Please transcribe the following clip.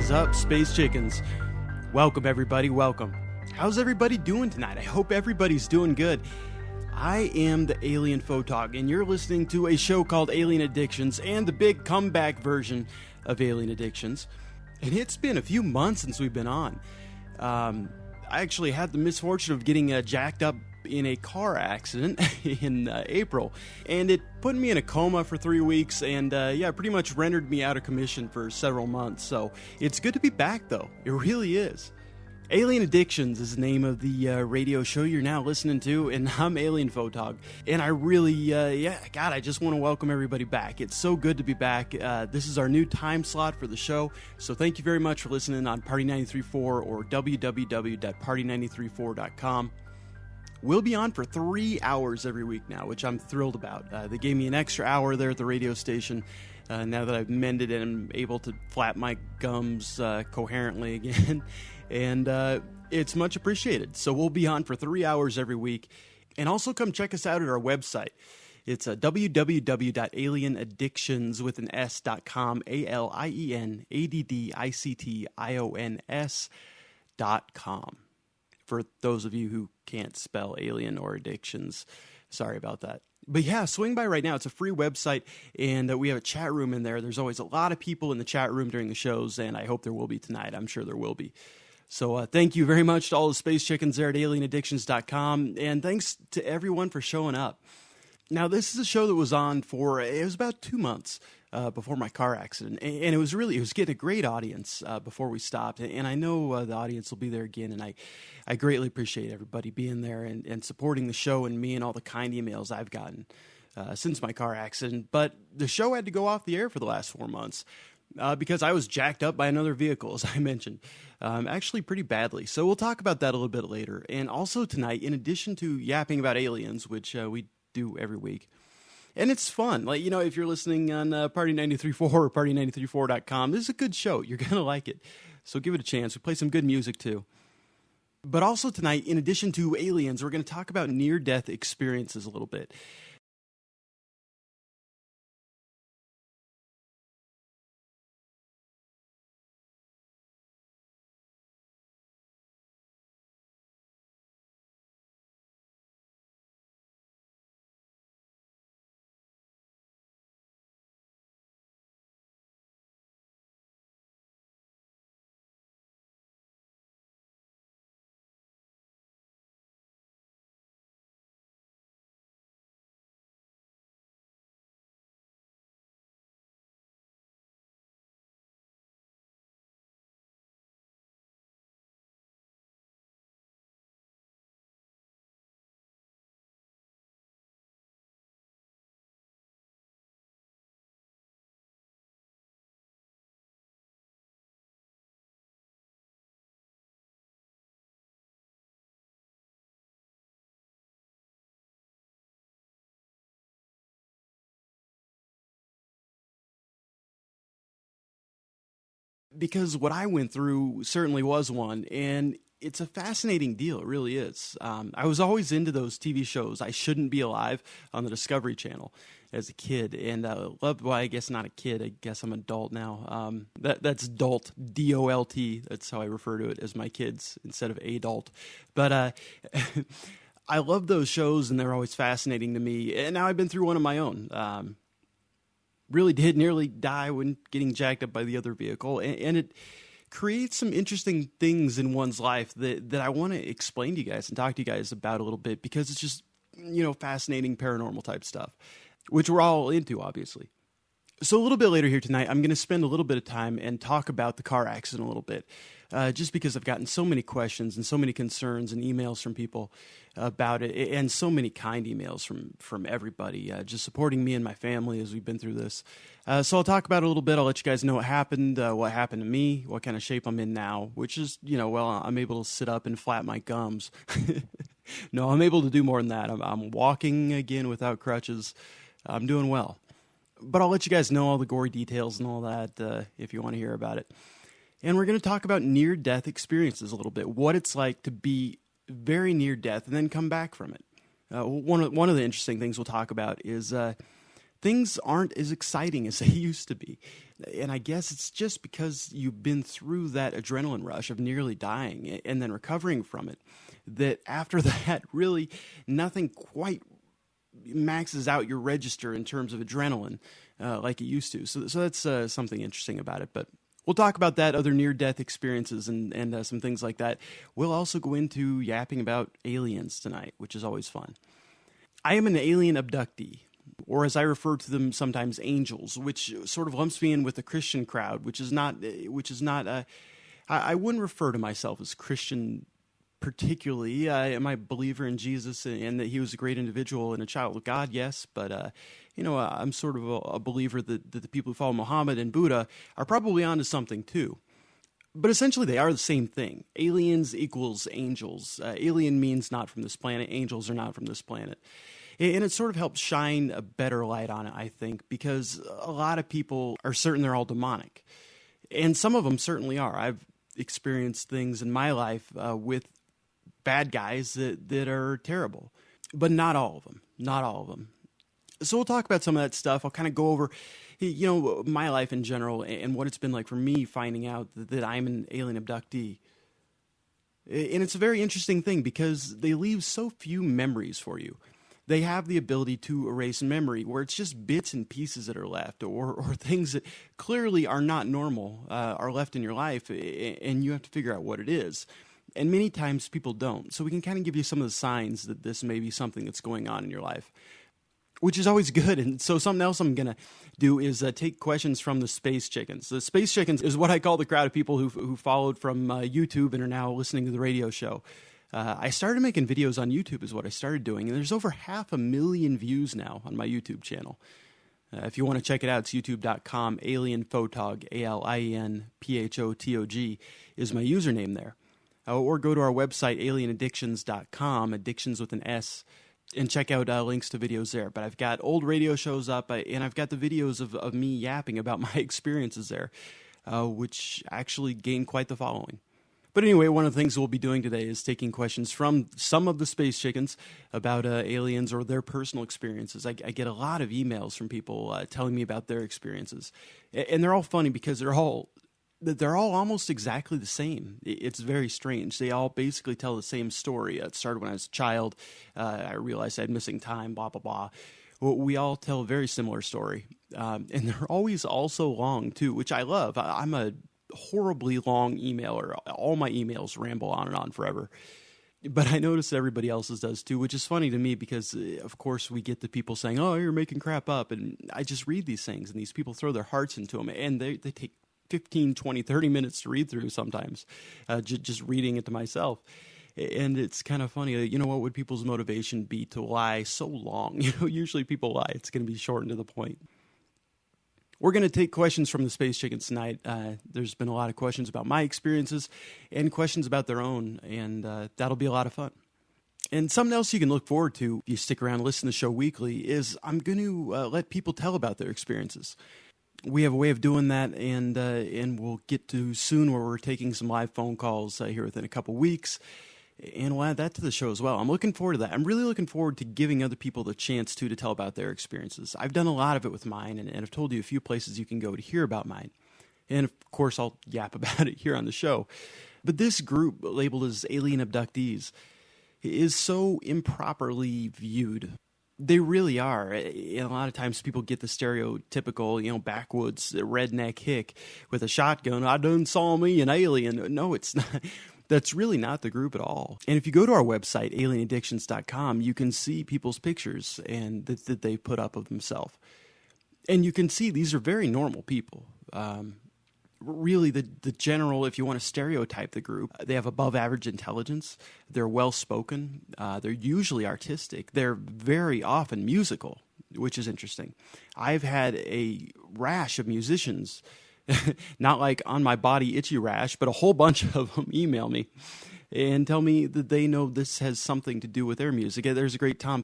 is up, Space Chickens? Welcome, everybody. Welcome. How's everybody doing tonight? I hope everybody's doing good. I am the Alienphotog, and you're listening to a show called Alien Addictions and the big comeback version of Alien Addictions. And it's been a few months since we've been on. I actually had the misfortune of getting jacked up in a car accident in April, and it put me in a coma for 3 weeks, and pretty much rendered me out of commission for several months. So it's good to be back, though. It really is. Alien Addictions is the name of the radio show you're now listening to, and I'm Alienphotog. And I really, I just want to welcome everybody back. It's so good to be back. This is our new time slot for the show, so thank you very much for listening on Party 93.4 or www.party934.com. We'll be on for 3 hours every week now, which I'm thrilled about. They gave me an extra hour there at the radio station. Now that I've mended and I'm able to flap my gums coherently again. And it's much appreciated. So we'll be on for 3 hours every week. And also come check us out at our website. It's www.alienaddictions.com, ALIENADDICTIONS.com. For those of you who can't spell alien or addictions, sorry about that. But yeah, swing by right now. It's a free website, and we have a chat room in there. There's always a lot of people in the chat room during the shows, and I hope there will be tonight. I'm sure there will be. So thank you very much to all the Space Chickens there at alienaddictions.com, and thanks to everyone for showing up. Now, this is a show that was on for, it was about 2 months before my car accident, and it was getting a great audience before we stopped, and I know the audience will be there again, and I greatly appreciate everybody being there and supporting the show and me and all the kind emails I've gotten since my car accident. But the show had to go off the air for the last 4 months because I was jacked up by another vehicle, as I mentioned, actually pretty badly. So we'll talk about that a little bit later. And also tonight, in addition to yapping about aliens, which we do every week, and it's fun. Like, you know, if you're listening on Party 93.4 or Party934.com, this is a good show. You're going to like it. So give it a chance. We play some good music, too. But also tonight, in addition to aliens, we're going to talk about near-death experiences a little bit. Because what I went through certainly was one, and it's a fascinating deal. It really is. I was always into those TV shows. I Shouldn't Be Alive on the Discovery Channel as a kid, and loved. Well, I guess not a kid. I guess I'm an adult now. That's dolt, D-O-L-T. That's how I refer to it as my kids instead of adult. But I love those shows, and they're always fascinating to me. And now I've been through one of my own. Really did nearly die when getting jacked up by the other vehicle, and it creates some interesting things in one's life that I want to explain to you guys and talk to you guys about a little bit, because it's just, you know, fascinating paranormal type stuff, which we're all into, obviously. So a little bit later here tonight, I'm going to spend a little bit of time and talk about the car accident a little bit, just because I've gotten so many questions and so many concerns and emails from people about it, and so many kind emails from everybody, just supporting me and my family as we've been through this. So I'll talk about it a little bit. I'll let you guys know what happened to me, what kind of shape I'm in now, which is, you know, well, I'm able to sit up and flap my gums. No, I'm able to do more than that. I'm walking again without crutches. I'm doing well. But I'll let you guys know all the gory details and all that if you want to hear about it. And we're going to talk about near-death experiences a little bit, what it's like to be very near death and then come back from it. One of the interesting things we'll talk about is the things aren't as exciting as they used to be. And I guess it's just because you've been through that adrenaline rush of nearly dying and then recovering from it, that after that, really nothing quite maxes out your register in terms of adrenaline like it used to. So that's something interesting about it. But we'll talk about that, other near-death experiences and some things like that. We'll also go into yapping about aliens tonight, which is always fun. I am an alien abductee, or as I refer to them sometimes, angels, which sort of lumps me in with the Christian crowd, which is not. I wouldn't refer to myself as Christian particularly. Am I a believer in Jesus and that he was a great individual and a child of God? Yes, but I'm sort of a believer that the people who follow Muhammad and Buddha are probably onto something too. But essentially, they are the same thing. Aliens equals angels. Alien means not from this planet. Angels are not from this planet. And it sort of helps shine a better light on it, I think, because a lot of people are certain they're all demonic. And some of them certainly are. I've experienced things in my life with bad guys that are terrible. But not all of them. Not all of them. So we'll talk about some of that stuff. I'll kind of go over, my life in general and what it's been like for me finding out that I'm an alien abductee. And it's a very interesting thing because they leave so few memories for you. They have the ability to erase memory where it's just bits and pieces that are left or things that clearly are not normal are left in your life, and you have to figure out what it is. And many times people don't. So we can kind of give you some of the signs that this may be something that's going on in your life, which is always good. And so something else I'm going to do is take questions from the Space Chickens. The Space Chickens is what I call the crowd of people who followed from YouTube and are now listening to the radio show. I started making videos on YouTube is what I started doing, and there's over 500,000 views now on my YouTube channel. If you want to check it out, it's youtube.com. Alienphotog, ALINPHOTOG is my username there. Or go to our website, alienaddictions.com, addictions with an S, and check out links to videos there. But I've got old radio shows up, and I've got the videos of me yapping about my experiences there, which actually gained quite the following. But anyway, one of the things we'll be doing today is taking questions from some of the Space Chickens about aliens or their personal experiences. I get a lot of emails from people telling me about their experiences. And they're all funny because they're all almost exactly the same. It's very strange. They all basically tell the same story. It started when I was a child. I realized I had missing time, blah, blah, blah. Well, we all tell a very similar story. And they're always also long, too, which I love. I'm a horribly long emailer. All my emails ramble on and on forever. But I notice that everybody else's does too, which is funny to me because, of course, we get the people saying, oh, you're making crap up. And I just read these things, and these people throw their hearts into them. And they take 15, 20, 30 minutes to read through sometimes, just reading it to myself. And it's kind of funny. What would people's motivation be to lie so long? Usually people lie. It's going to be short and to the point. We're going to take questions from the Space Chickens tonight. There's been a lot of questions about my experiences and questions about their own, and that'll be a lot of fun. And something else you can look forward to if you stick around and listen to the show weekly is I'm going to let people tell about their experiences. We have a way of doing that, and we'll get to soon where we're taking some live phone calls here within a couple weeks. And we'll add that to the show as well. I'm looking forward to that. I'm really looking forward to giving other people the chance to tell about their experiences. I've done a lot of it with mine, and I've told you a few places you can go to hear about mine. And, of course, I'll yap about it here on the show. But this group, labeled as alien abductees, is so improperly viewed. They really are. And a lot of times people get the stereotypical, backwoods redneck hick with a shotgun. I done saw me an alien. No, it's not. That's really not the group at all. And if you go to our website, alienaddictions.com, you can see people's pictures and that they put up of themselves. And you can see these are very normal people. Really, the general, if you want to stereotype the group, they have above average intelligence. They're well-spoken. They're usually artistic. They're very often musical, which is interesting. I've had a rash of musicians not like on my body itchy rash, but a whole bunch of them email me and tell me that they know this has something to do with their music. There's a great Tom